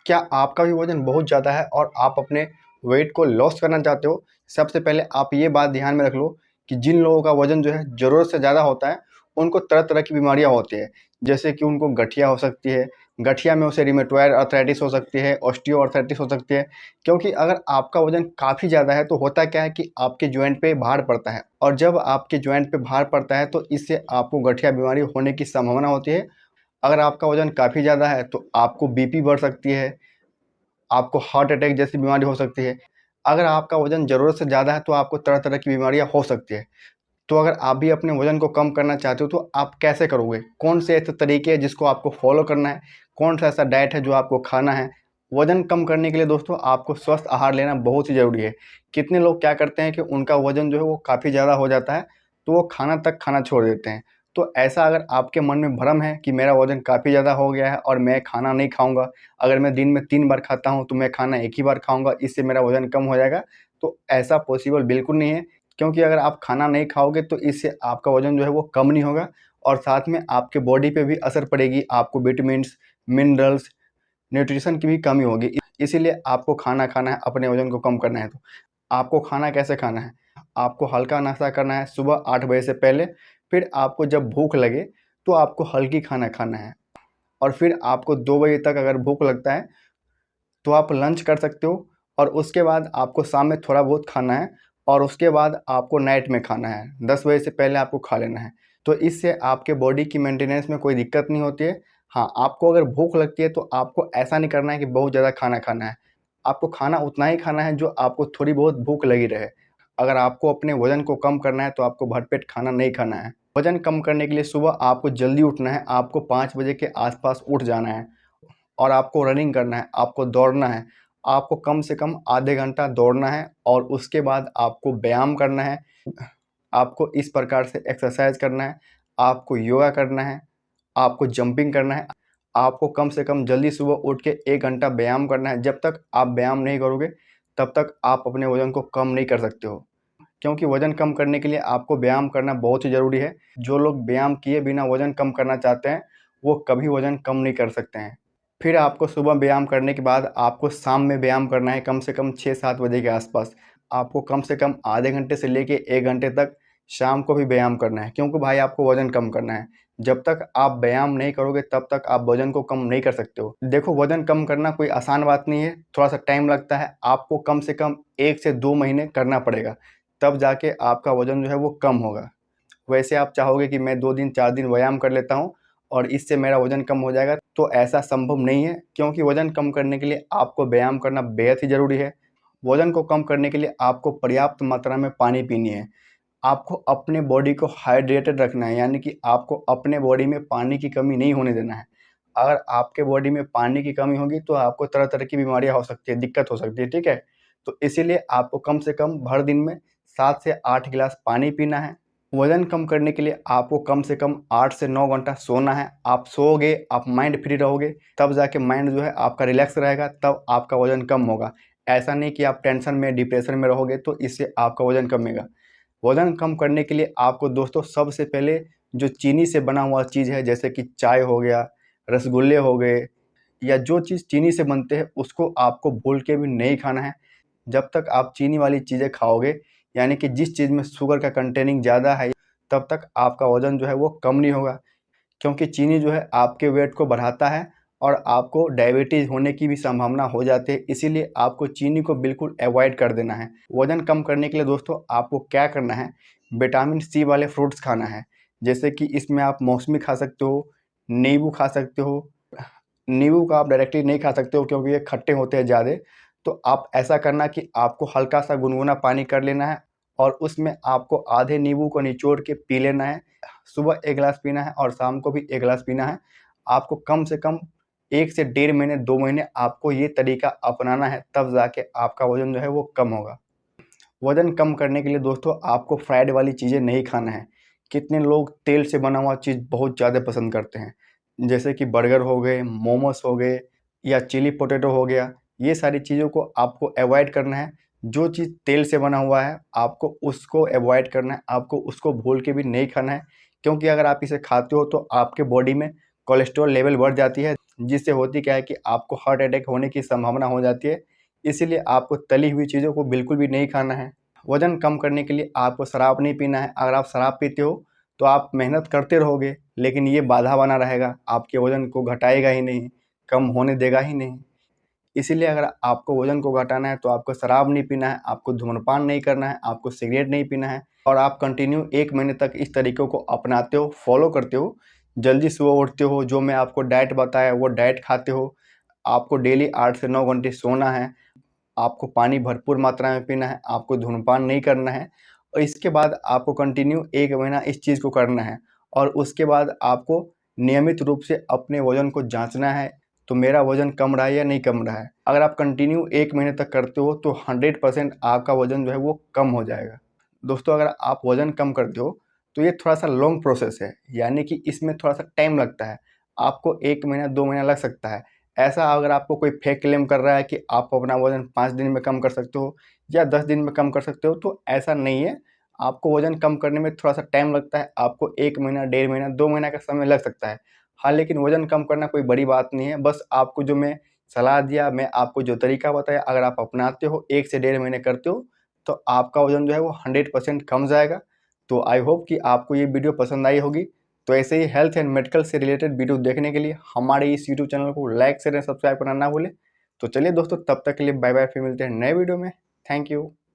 क्या आपका भी वज़न बहुत ज़्यादा है और आप अपने वेट को लॉस करना चाहते हो? सबसे पहले आप ये बात ध्यान में रख लो कि जिन लोगों का वज़न जो है ज़रूरत से ज़्यादा होता है, उनको तरह-तरह की बीमारियाँ होती है। जैसे कि उनको गठिया हो सकती है, गठिया में उसे रिमेटॉइड आर्थराइटिस हो सकती है, ऑस्टियो आर्थराइटिस हो सकती है। क्योंकि अगर आपका वज़न काफ़ी ज़्यादा है तो होता क्या है कि आपके जॉइंट पे भार पड़ता है, और जब आपके जॉइंट पे भार पड़ता है तो इससे आपको गठिया बीमारी होने की संभावना होती है। अगर आपका वज़न काफ़ी ज़्यादा है तो आपको बीपी बढ़ सकती है, आपको हार्ट अटैक जैसी बीमारी हो सकती है। अगर आपका वज़न ज़रूरत से ज़्यादा है तो आपको तरह-तरह की बीमारियाँ हो सकती है। तो अगर आप भी अपने वज़न को कम करना चाहते हो तो आप कैसे करोगे? कौन से ऐसे तरीके हैं जिसको आपको फ़ॉलो करना है? कौन-सा ऐसा डाइट है जो आपको खाना है? वज़न कम करने के लिए दोस्तों आपको स्वस्थ आहार लेना बहुत ही ज़रूरी है। कितने लोग क्या करते हैं कि उनका वज़न जो है वो काफ़ी ज़्यादा हो जाता है, तो वो खाना तक खाना छोड़ देते हैं। तो ऐसा अगर आपके मन में भ्रम है कि मेरा वज़न काफ़ी ज़्यादा हो गया है और मैं खाना नहीं खाऊँगा, अगर मैं दिन में 3 बार खाता हूँ तो मैं खाना 1 ही बार खाऊँगा, इससे मेरा वज़न कम हो जाएगा, तो ऐसा पॉसिबल बिल्कुल नहीं है। क्योंकि अगर आप खाना नहीं खाओगे तो इससे आपका वज़न जो है वो कम नहीं होगा, और साथ में आपके बॉडी पे भी असर पड़ेगी, आपको विटामिन्स, मिनरल्स, न्यूट्रिशन की भी कमी होगी। इसीलिए आपको खाना खाना है, अपने वज़न को कम करना है तो। आपको खाना कैसे खाना है? आपको हल्का नाश्ता करना है सुबह 8 बजे से पहले, फिर आपको जब भूख लगे तो आपको हल्की खाना खाना है, और फिर आपको 2 बजे तक अगर भूख लगता है तो आप लंच कर सकते हो, और उसके बाद आपको शाम में थोड़ा बहुत खाना है, और उसके बाद आपको नाइट में खाना है। 10 बजे से पहले आपको खा लेना है। तो इससे आपके बॉडी की मेंटेनेंस में कोई दिक्कत नहीं होती है। हाँ, आपको अगर भूख लगती है तो आपको ऐसा नहीं करना है कि बहुत ज़्यादा खाना खाना है। आपको खाना उतना ही खाना है जो आपको थोड़ी बहुत भूख लगी रहे। अगर आपको अपने वज़न को कम करना है तो आपको भरपेट खाना नहीं खाना है। वज़न कम करने के लिए सुबह आपको जल्दी उठना है, आपको 5 बजे के आस-पास उठ जाना है। और आपको रनिंग करना है, आपको दौड़ना है। आपको कम से कम आधे घंटा दौड़ना है, और उसके बाद आपको व्यायाम करना है। आपको इस प्रकार से एक्सरसाइज़ करना है, आपको योगा करना है, आपको जंपिंग करना है। आपको कम से कम जल्दी सुबह उठ के 1 घंटा व्यायाम करना है। जब तक आप व्यायाम नहीं करोगे, तब तक आप अपने वज़न को कम नहीं कर सकते हो। क्योंकि वज़न कम करने के लिए आपको व्यायाम करना बहुत ही ज़रूरी है। जो लोग व्यायाम किए बिना वज़न कम करना चाहते हैं, वो कभी वज़न कम नहीं कर सकते हैं। फिर आपको सुबह व्यायाम करने के बाद आपको शाम में व्यायाम करना है, कम से कम 6-7 बजे के आसपास। आपको कम से कम आधे घंटे से लेके 1 घंटे तक शाम को भी व्यायाम करना है, क्योंकि भाई आपको वज़न कम करना है। जब तक आप व्यायाम नहीं करोगे तब तक आप वज़न को कम नहीं कर सकते हो। देखो, वज़न कम करना कोई आसान बात नहीं है, थोड़ा-सा टाइम लगता है। आपको कम से कम 1 से 2 महीने करना पड़ेगा, तब जाके आपका वज़न जो है वो कम होगा। वैसे आप चाहोगे कि मैं 2 दिन 4 दिन व्यायाम कर लेता हूँ और इससे मेरा वज़न कम हो जाएगा, तो ऐसा संभव नहीं है, क्योंकि वज़न कम करने के लिए आपको व्यायाम करना बेहद ही ज़रूरी है। वज़न को कम करने के लिए आपको पर्याप्त मात्रा में पानी पीनी है। आपको अपने बॉडी को हाइड्रेटेड रखना है, यानी कि आपको अपने बॉडी में पानी की कमी नहीं होने देना है। अगर आपके बॉडी में पानी की कमी होगी तो आपको तरह-तरह की बीमारियाँ हो सकती है, दिक्कत हो सकती है, ठीक है? तो इसीलिए आपको कम से कम भर दिन में 7 से 8 गिलास पानी पीना है। वज़न कम करने के लिए आपको कम से कम 8 से 9 घंटा सोना है। आप सोओगे, आप माइंड फ्री रहोगे, तब जाके माइंड जो है आपका रिलैक्स रहेगा, तब आपका वज़न कम होगा। ऐसा नहीं कि आप टेंशन में, डिप्रेशन में रहोगे तो इससे आपका वज़न कमेगा। वज़न कम करने के लिए आपको दोस्तों सबसे पहले जो चीनी से बना हुआ चीज़ है, जैसे कि चाय हो गया, रसगुल्ले हो गए, या जो चीज़ चीनी से बनते हैं उसको आपको भूल के भी नहीं खाना है। जब तक आप चीनी वाली चीज़ें खाओगे, यानी कि जिस चीज़ में शुगर का कंटेनिंग ज़्यादा है, तब तक आपका वज़न जो है वो कम नहीं होगा। क्योंकि चीनी जो है आपके वेट को बढ़ाता है और आपको डायबिटीज़ होने की भी संभावना हो जाती है, इसीलिए आपको चीनी को बिल्कुल अवॉइड कर देना है। वज़न कम करने के लिए दोस्तों आपको क्या करना है, विटामिन सी वाले फ्रूट्स खाना है। जैसे कि इसमें आप मौसमी खा सकते हो, नींबू खा सकते हो। नींबू का आप डायरेक्टली नहीं खा सकते हो क्योंकि ये खट्टे होते हैं ज़्यादा। तो आप ऐसा करना कि आपको हल्का-सा गुनगुना पानी कर लेना है, और उसमें आपको आधे नींबू को निचोड़ के पी लेना है। सुबह 1 गिलास पीना है और शाम को भी 1 गिलास पीना है। आपको कम से कम 1 से डेढ़ महीने, 2 महीने आपको ये तरीका अपनाना है, तब जाके आपका वज़न जो है वो कम होगा। वज़न कम करने के लिए दोस्तों आपको फ्राइड वाली चीज़ें नहीं खाना है। कितने लोग तेल से बना हुआ चीज़ बहुत ज़्यादा पसंद करते हैं, जैसे कि बर्गर हो गए, मोमोस हो गए, या चिली पोटैटो हो गया। ये सारी चीज़ों को आपको अवॉइड करना है। जो चीज़ तेल से बना हुआ है आपको उसको अवॉइड करना है, आपको उसको भूल के भी नहीं खाना है, क्योंकि अगर आप इसे खाते हो तो आपके बॉडी में कोलेस्ट्रॉल लेवल बढ़ जाती है। जिससे होती क्या है कि आपको हार्ट अटैक होने की संभावना हो जाती है। इसीलिए आपको तली हुई चीज़ों को बिल्कुल भी नहीं खाना है। वज़न कम करने के लिए आपको शराब नहीं पीना है। अगर आप शराब पीते हो तो आप मेहनत करते रहोगे, लेकिन ये बाधा बना रहेगा, आपके वज़न को घटाएगा ही नहीं, कम होने देगा ही नहीं। इसीलिए अगर आपको वज़न को घटाना है तो आपको शराब नहीं पीना है, आपको धूम्रपान नहीं करना है, आपको सिगरेट नहीं पीना है और आप कंटिन्यू 1 महीने तक इस तरीक़ों को अपनाते हो, फॉलो करते हो, जल्दी सुबह उठते हो, जो मैं आपको डाइट बताया वो डाइट खाते हो, आपको डेली 8 से 9 घंटे सोना है, आपको पानी भरपूर मात्रा में पीना है, आपको धूम्रपान नहीं करना है और इसके बाद आपको कंटिन्यू 1 महीना इस चीज़ को करना है और उसके बाद आपको नियमित रूप से अपने वज़न को जाँचना है, तो मेरा वज़न कम रहा है या नहीं कम रहा है। अगर आप कंटिन्यू 1 महीने तक करते हो तो 100% आपका वज़न जो है वो कम हो जाएगा। दोस्तों, अगर आप वज़न कम करते हो तो ये थोड़ा-सा लॉन्ग प्रोसेस है, यानी कि इसमें थोड़ा-सा टाइम लगता है। आपको 1 महीना 2 महीना लग सकता है। ऐसा अगर आपको कोई फेक क्लेम कर रहा है कि आप अपना वज़न 5 दिन में कम कर सकते हो या 10 दिन में कम कर सकते हो, तो ऐसा नहीं है। आपको वज़न कम करने में थोड़ा-सा टाइम लगता है। आपको 1 महीना, डेढ़ महीना, 2 महीना का समय लग सकता है। हाँ, लेकिन वज़न कम करना कोई बड़ी बात नहीं है। बस आपको जो मैं सलाह दिया, मैं आपको जो तरीका बताया, अगर आप अपनाते हो, 1 से डेढ़ महीने करते हो, तो आपका वज़न जो है वो 100% कम जाएगा। तो आई होप कि आपको ये वीडियो पसंद आई होगी। तो ऐसे ही हेल्थ एंड मेडिकल से रिलेटेड वीडियो देखने के लिए हमारे इस यूट्यूब चैनल को लाइक, शेयर एंड सब्सक्राइब करना ना भूलें। तो चलिए दोस्तों, तब तक के लिए बाय बाय, फिर मिलते हैं नए वीडियो में। Thank you.